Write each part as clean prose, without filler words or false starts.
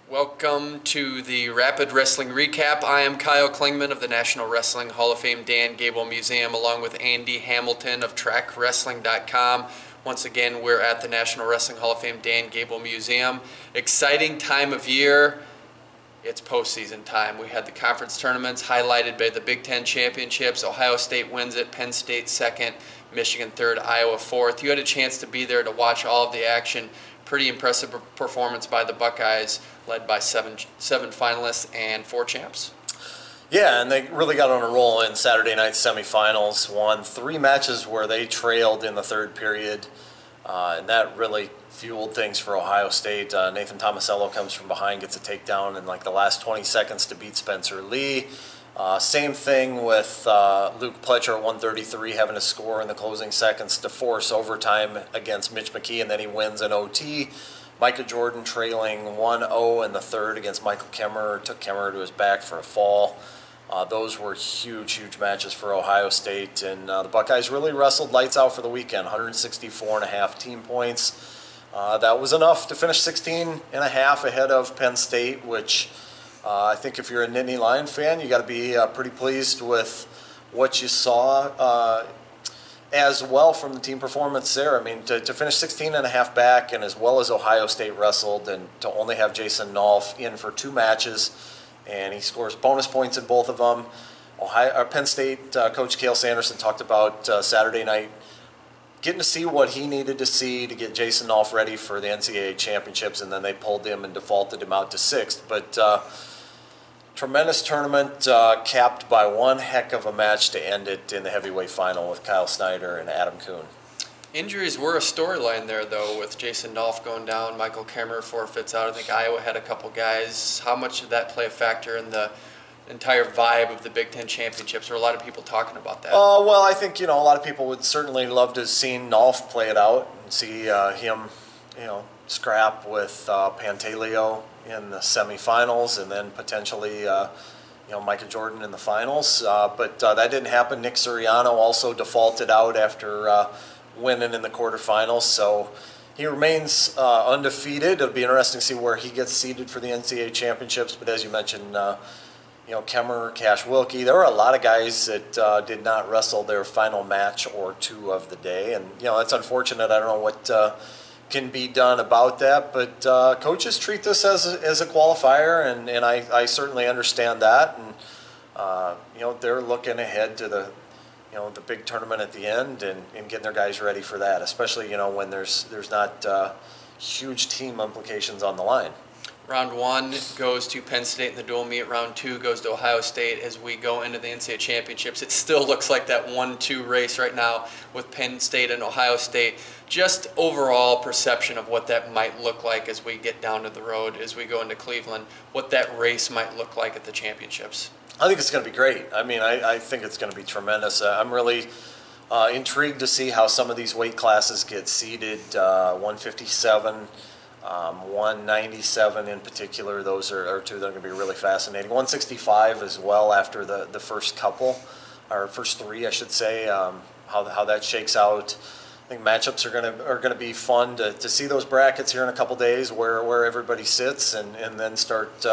Welcome to the Rapid Wrestling Recap. I am Kyle Klingman of the National Wrestling Hall of Fame Dan Gable Museum, along with Andy Hamilton of Trackwrestling.com. Once again, we're at the National Wrestling Hall of Fame Dan Gable Museum. Exciting time of year. It's postseason time. We had the conference tournaments highlighted by the Big Ten championships. Ohio State wins it, Penn State second, Michigan third, Iowa fourth. You had a chance to be there to watch all of the action. Pretty impressive performance by the Buckeyes, led by seven finalists and 4 champs. Yeah, and they really got on a roll in Saturday night semifinals. Won 3 matches where they trailed in the third period, and that really fueled things for Ohio State. Nathan Tomasello comes from behind, gets a takedown in like the last 20 seconds to beat Spencer Lee. Same thing with Luke Pletcher at 133 having to score in the closing seconds to force overtime against Mitch McKee, and then he wins an OT. Micah Jordan trailing 1-0 in the third against Michael Kemmerer, took Kemmerer to his back for a fall. Those were huge matches for Ohio State, and the Buckeyes really wrestled lights out for the weekend, 164.5 team points. That was enough to finish 16.5 ahead of Penn State, which I think if you're a Nittany Lion fan, you got to be pretty pleased with what you saw as well from the team performance there. I mean, to finish 16.5 back, and as well as Ohio State wrestled, and to only have Jason Nolf in for 2 matches, and he scores bonus points in both of them. Penn State coach Cale Sanderson talked about Saturday night getting to see what he needed to see to get Jason Nolf ready for the NCAA championships, and then they pulled him and defaulted him out to 6th. But tremendous tournament, capped by one heck of a match to end it in the heavyweight final with Kyle Snyder and Adam Kuhn. Injuries were a storyline there, though, with Jason Nolf going down, Michael Kemmerer forfeits out. I think Iowa had a couple guys. How much did that play a factor in the entire vibe of the Big Ten championships? There were a lot of people talking about that. Well, I think a lot of people would certainly love to have seen Nolf play it out and see him, scrap with Pantaleo in the semifinals, and then potentially, Micah Jordan in the finals. But that didn't happen. Nick Suriano also defaulted out after winning in the quarterfinals, so he remains undefeated. It'll be interesting to see where he gets seeded for the NCAA championships. But as you mentioned, Kemmerer, Cash Wilkie, there were a lot of guys that did not wrestle their final match or 2 of the day, and that's unfortunate. I don't know what can be done about that, but coaches treat this as a qualifier, and I certainly understand that, and they're looking ahead to the big tournament at the end and getting their guys ready for that, especially when there's not huge team implications on the line. Round 1 goes to Penn State in the dual meet. Round 2 goes to Ohio State. As we go into the NCAA championships, it still looks like that 1-2 race right now with Penn State and Ohio State. Just overall perception of what that might look like as we get down to the road, as we go into Cleveland, what that race might look like at the championships. I think it's going to be great. I mean, I think it's going to be tremendous. I'm really intrigued to see how some of these weight classes get seeded. 157. 197 in particular, those are 2 that are going to be really fascinating. 165 as well after the first couple, or first 3, I should say, how that shakes out. I think matchups are going to be fun to see those brackets here in a couple days where everybody sits, and then start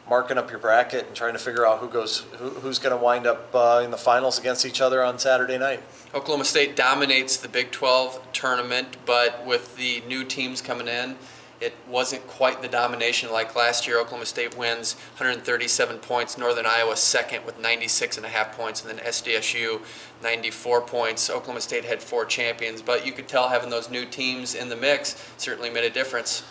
marking up your bracket and trying to figure out who's going to wind up in the finals against each other on Saturday night. Oklahoma State dominates the Big 12 tournament, but with the new teams coming in, it wasn't quite the domination like last year. Oklahoma State wins 137 points, Northern Iowa second with 96.5 points, and then SDSU 94 points. Oklahoma State had 4 champions, but you could tell having those new teams in the mix certainly made a difference.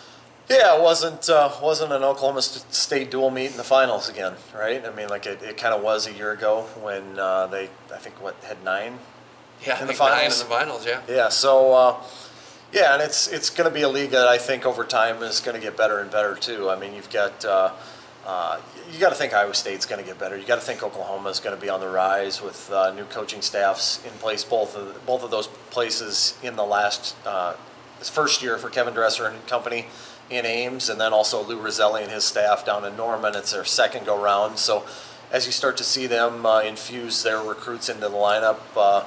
Yeah, it wasn't an Oklahoma State dual meet in the finals again, right? I mean, like it kind of was a year ago when they, I think, had 9 in the finals. 9 in the finals, yeah. Yeah, so yeah, and it's going to be a league that I think over time is going to get better and better too. I mean, you've got you got to think Iowa State's going to get better. You got to think Oklahoma is going to be on the rise with new coaching staffs in place. Both of those places in the last this first year for Kevin Dresser and company in Ames, and then also Lou Roselli and his staff down in Norman. It's their second go round. So as you start to see them infuse their recruits into the lineup,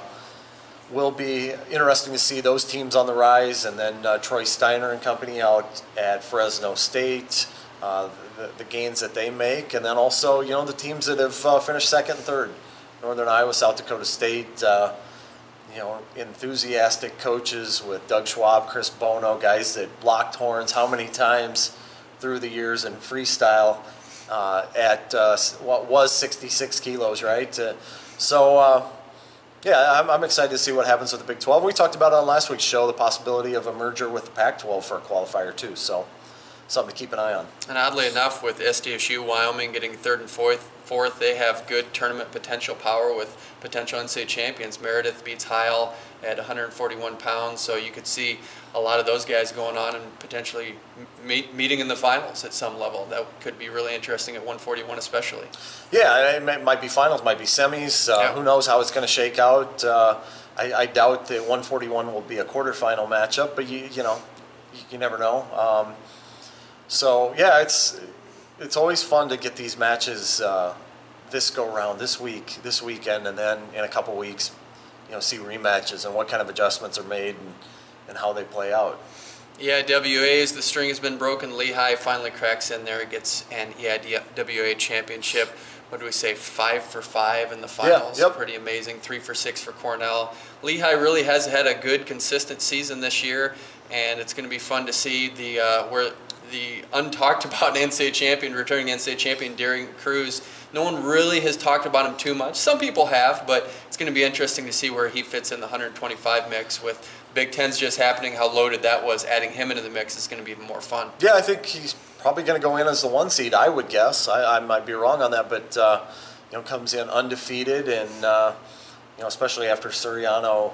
will be interesting to see those teams on the rise, and then Troy Steiner and company out at Fresno State, the gains that they make, and then also, the teams that have finished second and third. Northern Iowa, South Dakota State, enthusiastic coaches with Doug Schwab, Chris Bono, guys that blocked horns how many times through the years in freestyle at what was 66 kilos, right? Yeah, I'm excited to see what happens with the Big 12. We talked about on last week's show the possibility of a merger with the Pac-12 for a qualifier too, so something to keep an eye on. And oddly enough, with SDSU, Wyoming getting third and fourth, they have good tournament potential power with potential NCAA champions. Meredith beats Heil at 141 pounds, so you could see a lot of those guys going on and potentially meeting in the finals at some level. That could be really interesting at 141 especially. Yeah, it might be finals, might be semis. Yeah. Who knows how it's going to shake out. I doubt that 141 will be a quarterfinal matchup, but you never know. So yeah, it's always fun to get these matches this go round, this weekend, and then in a couple weeks, see rematches and what kind of adjustments are made and how they play out. Yeah, WA's, the string has been broken. Lehigh finally cracks in there. It gets an EIWA championship. What do we say, 5 for 5 in the finals? Yeah, yep. Pretty amazing. 3 for 6 for Cornell. Lehigh really has had a good, consistent season this year, and it's going to be fun to see where the untalked about NCAA champion, returning NCAA champion, Darren Cruz. No one really has talked about him too much. Some people have, but it's going to be interesting to see where he fits in the 125 mix with Big Ten's just happening, how loaded that was. Adding him into the mix is going to be even more fun. Yeah, I think he's probably going to go in as the 1 seed, I would guess. I might be wrong on that, but comes in undefeated, and especially after Suriano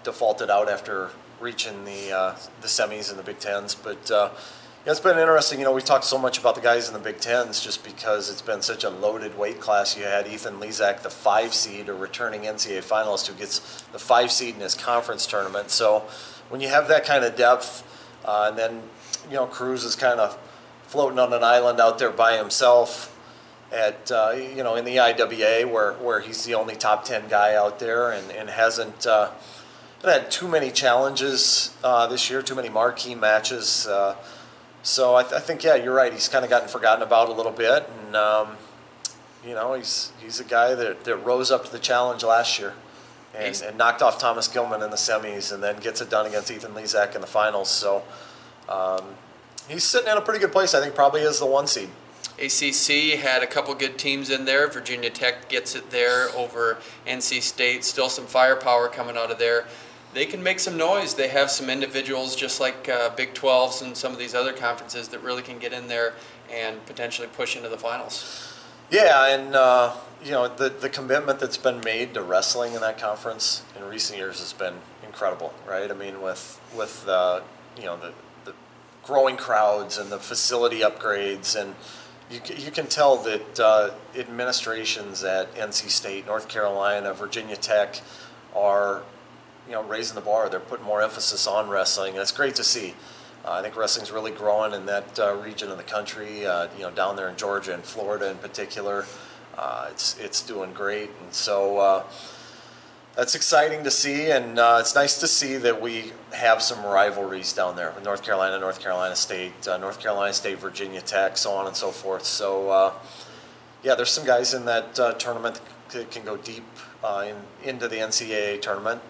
defaulted out after reaching the semis in the Big Tens. But it's been interesting. We've talked so much about the guys in the Big Tens just because it's been such a loaded weight class. You had Ethan Lezak, the 5 seed, a returning NCAA finalist who gets the 5 seed in his conference tournament. So when you have that kind of depth, and then Cruz is kind of floating on an island out there by himself at in the IWA where he's the only top 10 guy out there and hasn't had too many challenges this year, too many marquee matches. So I think, yeah, you're right. He's kind of gotten forgotten about a little bit, and he's a guy that rose up to the challenge last year and knocked off Thomas Gilman in the semis, and then gets it done against Ethan Lezak in the finals. So he's sitting in a pretty good place. I think probably is the 1 seed. ACC had a couple good teams in there. Virginia Tech gets it there over NC State. Still some firepower coming out of there. They can make some noise. They have some individuals just like Big 12s and some of these other conferences that really can get in there and potentially push into the finals. Yeah, and the commitment that's been made to wrestling in that conference in recent years has been incredible, right? I mean, with the growing crowds and the facility upgrades, and you can tell that administrations at NC State, North Carolina, Virginia Tech are raising the bar. They're putting more emphasis on wrestling, and it's great to see. I think wrestling's really growing in that region of the country. Down there in Georgia and Florida in particular, it's doing great, and so that's exciting to see. And it's nice to see that we have some rivalries down there with North Carolina State, Virginia Tech, so on and so forth. So there's some guys in that tournament that can go deep into the NCAA tournament.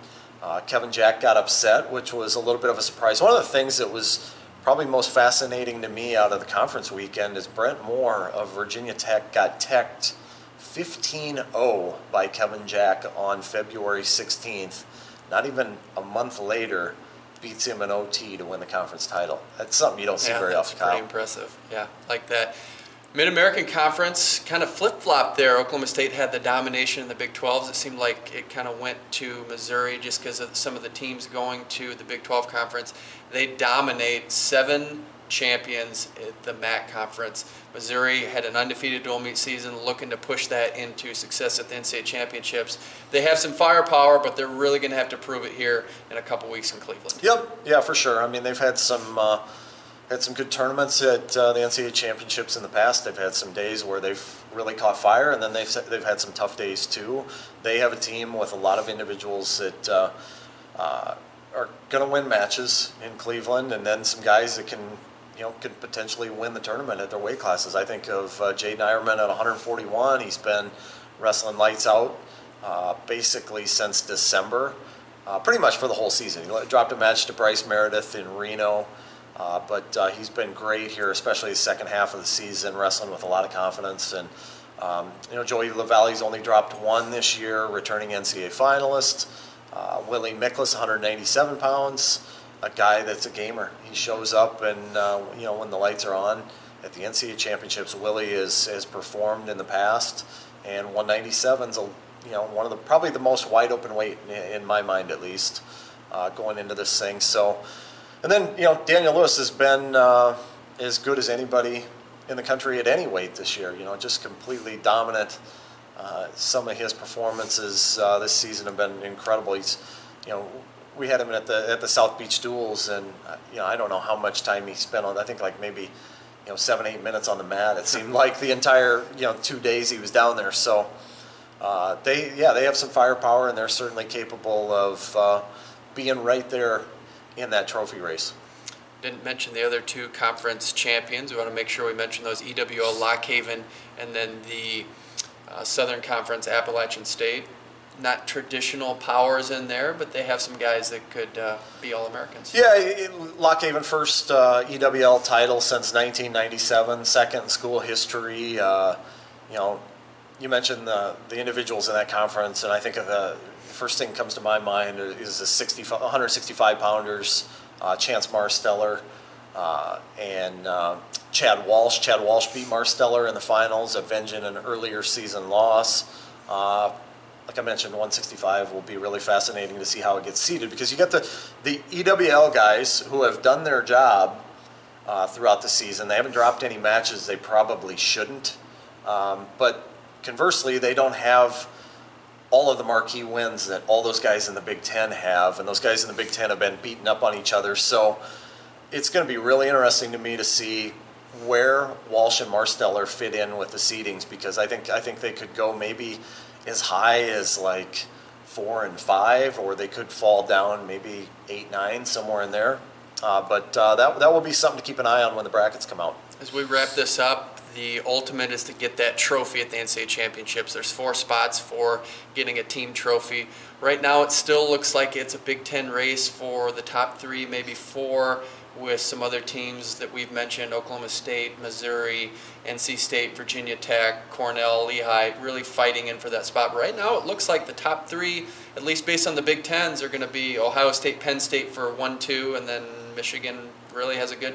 Kevin Jack got upset, which was a little bit of a surprise. One of the things that was probably most fascinating to me out of the conference weekend is Brent Moore of Virginia Tech got teched 15-0 by Kevin Jack on February 16th. Not even a month later, beats him in OT to win the conference title. That's something you don't see very often, Kyle. Pretty impressive. Yeah, like that. Mid-American Conference kind of flip-flopped there. Oklahoma State had the domination in the Big 12s. It seemed like it kind of went to Missouri just because of some of the teams going to the Big 12 Conference. They dominate 7 champions at the MAC Conference. Missouri had an undefeated dual meet season, looking to push that into success at the NCAA Championships. They have some firepower, but they're really going to have to prove it here in a couple weeks in Cleveland. Yep, yeah, for sure. I mean, they've had some had some good tournaments at the NCAA championships in the past. They've had some days where they've really caught fire, and then they've had some tough days too. They have a team with a lot of individuals that are going to win matches in Cleveland, and then some guys that can potentially win the tournament at their weight classes. I think of Jay Nyerman at 141. He's been wrestling lights out basically since December, pretty much for the whole season. He dropped a match to Bryce Meredith in Reno, but he's been great here, especially the second half of the season, wrestling with a lot of confidence. And Joey LaValle's only dropped one this year, returning NCAA finalist. Willie Miklas, 187 pounds, a guy that's a gamer. He shows up, and when the lights are on at the NCAA championships, Willie has performed in the past, and 197's one of the probably the most wide open weight in my mind, at least, going into this thing. So, and then Daniel Lewis has been as good as anybody in the country at any weight this year. Just completely dominant. Some of his performances this season have been incredible. He's, we had him at the South Beach Duels, and I don't know how much time he spent on. I think like maybe 7-8 minutes on the mat. It seemed like the entire 2 days he was down there. So they have some firepower, and they're certainly capable of being right there in that trophy race. Didn't mention the other two conference champions. We want to make sure we mention those: EWL Lock Haven, and then the Southern Conference Appalachian State. Not traditional powers in there, but they have some guys that could be All-Americans. Yeah, Lock Haven first EWL title since 1997, second in school history. You mentioned the individuals in that conference, and I think of the first thing that comes to my mind is the 165 pounders, Chance Marsteller and Chad Walsh. Chad Walsh beat Marsteller in the finals, avenging an earlier season loss. Like I mentioned, 165 will be really fascinating to see how it gets seeded, because you got the EWL guys who have done their job throughout the season. They haven't dropped any matches they probably shouldn't. But conversely, they don't have all of the marquee wins that all those guys in the Big Ten have, and those guys in the Big Ten have been beaten up on each other. So it's going to be really interesting to me to see where Walsh and Marsteller fit in with the seedings, because I think they could go maybe as high as like 4 and 5, or they could fall down maybe 8, 9, somewhere in there. But that will be something to keep an eye on when the brackets come out. As we wrap this up, the ultimate is to get that trophy at the NCAA championships. There's 4 spots for getting a team trophy. Right now, it still looks like it's a Big Ten race for the top 3, maybe 4, with some other teams that we've mentioned: Oklahoma State, Missouri, NC State, Virginia Tech, Cornell, Lehigh, really fighting in for that spot. Right now, it looks like the top 3, at least based on the Big Tens, are going to be Ohio State, Penn State for 1, 2, and then Michigan really has a good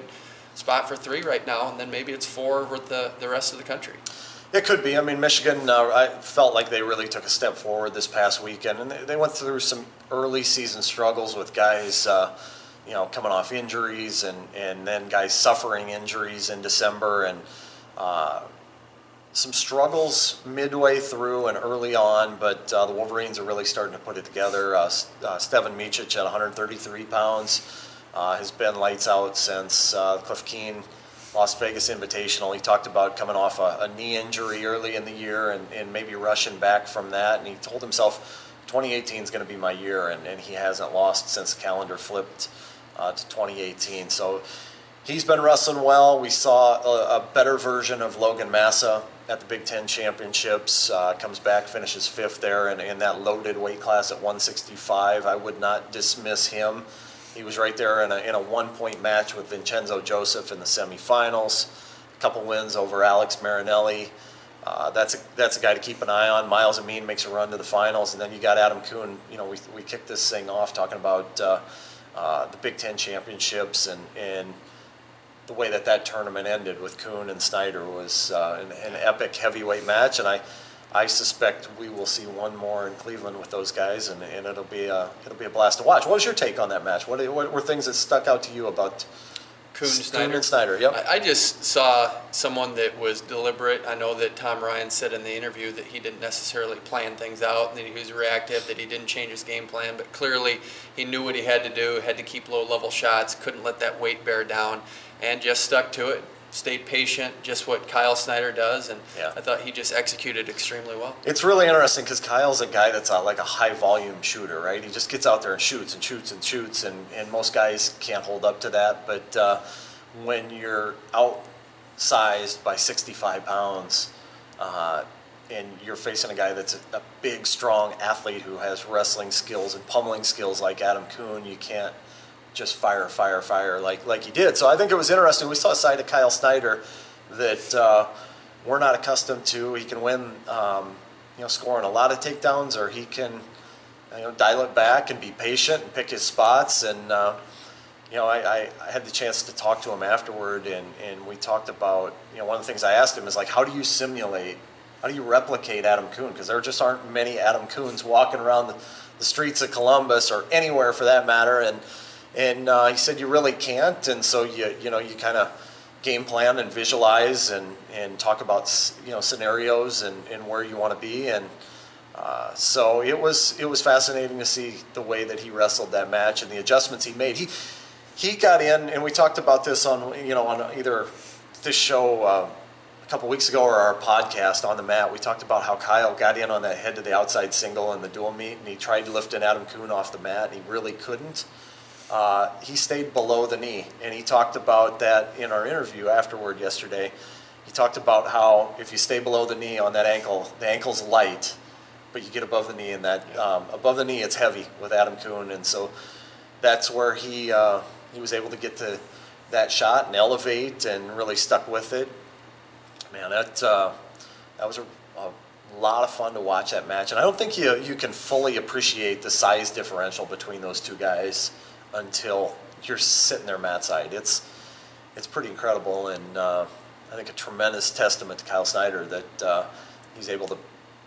spot for 3 right now, and then maybe it's 4 with the rest of the country. It could be. I mean, Michigan, I felt like they really took a step forward this past weekend, and they went through some early season struggles with guys coming off injuries, and then guys suffering injuries in December, and some struggles midway through and early on, but the Wolverines are really starting to put it together. Stevan Micic at 133 pounds has been lights out since Cliff Keen Las Vegas Invitational. He talked about coming off a knee injury early in the year and maybe rushing back from that, and he told himself 2018 is going to be my year, and he hasn't lost since the calendar flipped to 2018. So he's been wrestling well. We saw a better version of Logan Massa at the Big Ten Championships. Comes back, finishes 5th there in that loaded weight class at 165. I would not dismiss him. He was right there in a 1-point match with Vincenzo Joseph in the semifinals. A couple wins over Alex Marinelli. That's a guy to keep an eye on. Miles Amin makes a run to the finals, and then you got Adam Kuhn. We kicked this thing off talking about the Big Ten Championships, and the way that tournament ended with Kuhn and Snyder was an epic heavyweight match, and I suspect we will see one more in Cleveland with those guys, and it'll be a blast to watch. What was your take on that match? What were things that stuck out to you about Kuhn and Snyder? Yep. I just saw someone that was deliberate. I know that Tom Ryan said in the interview that he didn't necessarily plan things out, and that he was reactive, that he didn't change his game plan, but clearly he knew what he had to do, had to keep low-level shots, couldn't let that weight bear down. and just stuck to it. Stayed patient, just what Kyle Snyder does, and Yeah. I thought he just executed extremely well. It's really interesting because Kyle's a guy that's like a high volume shooter, right? He just gets out there and shoots and shoots and shoots, and most guys can't hold up to that. But when you're outsized by 65 pounds, and you're facing a guy that's a big, strong athlete who has wrestling skills and pummeling skills like Adam Kuhn, you can't just fire like he did. So I think it was interesting. We saw a side of Kyle Snyder that we're not accustomed to. He can win, scoring a lot of takedowns, or he can, dial it back and be patient and pick his spots. And I had the chance to talk to him afterward, and we talked about, one of the things I asked him is like, how do you replicate Adam Kuhn? Because there just aren't many Adam Kuhns walking around the streets of Columbus or anywhere for that matter. And he said you really can't, and so you kind of game plan and visualize and talk about scenarios and where you want to be, and so it was fascinating to see the way that he wrestled that match and the adjustments he made. He got in, and we talked about this on either this show a couple weeks ago or our podcast on the mat. We talked about how Kyle got in on that head to the outside single in the dual meet, and he tried lifting Adam Kuhn off the mat, and he really couldn't. He stayed below the knee, and he talked about that in our interview afterward yesterday. He talked about how if you stay below the knee on that ankle, the ankle's light, but you get above the knee, and that above the knee it's heavy with Adam Kuhn, and so that's where he was able to get to that shot and elevate and really stuck with it. Man, that was a lot of fun to watch that match, and I don't think you can fully appreciate the size differential between those two guys until you're sitting there mat side. It's pretty incredible, and I think a tremendous testament to Kyle Snyder that he's able to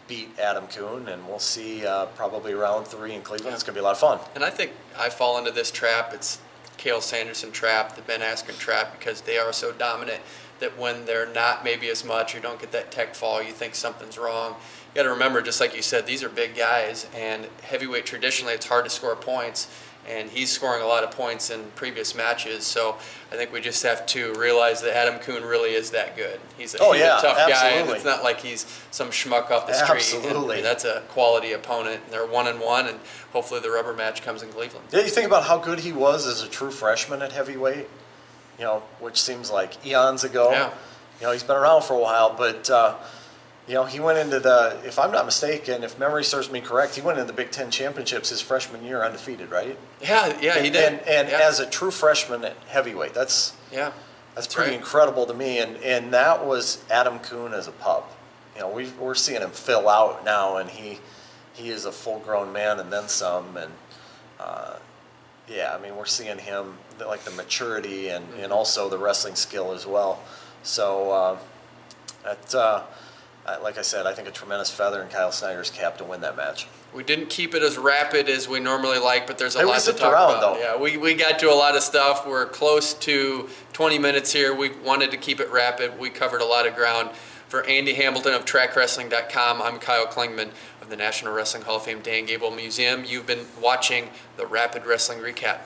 beat Adam Kuhn, and we'll see probably round 3 in Cleveland. Yeah. It's going to be a lot of fun. And I think I fall into this trap. It's Cael Sanderson trap, the Ben Askren trap, because they are so dominant that when they're not maybe as much, you don't get that tech fall, you think something's wrong. You got to remember, just like you said, these are big guys, and heavyweight traditionally it's hard to score points. And he's scoring a lot of points in previous matches, so I think we just have to realize that Adam Kuhn really is that good. He's a tough absolutely. guy, and it's not like he's some schmuck off the street. Absolutely. And that's a quality opponent, and they're 1-1, and hopefully the rubber match comes in Cleveland. Yeah, you think about how good he was as a true freshman at heavyweight, which seems like eons ago. Yeah. He's been around for a while, but he went into if I'm not mistaken, if memory serves me correct, he went into the Big Ten championships his freshman year undefeated, right? Yeah, he did. And as a true freshman at heavyweight, that's pretty incredible to me. And that was Adam Kuhn as a pup. We're seeing him fill out now, and he is a full-grown man and then some. And we're seeing him like the maturity and also the wrestling skill as well. So like I said, I think a tremendous feather in Kyle Snyder's cap to win that match. We didn't keep it as rapid as we normally like, but there's a lot to talk about. Though. Yeah, we got to a lot of stuff. We're close to 20 minutes here. We wanted to keep it rapid. We covered a lot of ground. For Andy Hamilton of Trackwrestling.com, I'm Kyle Klingman of the National Wrestling Hall of Fame Dan Gable Museum. You've been watching the Rapid Wrestling Recap.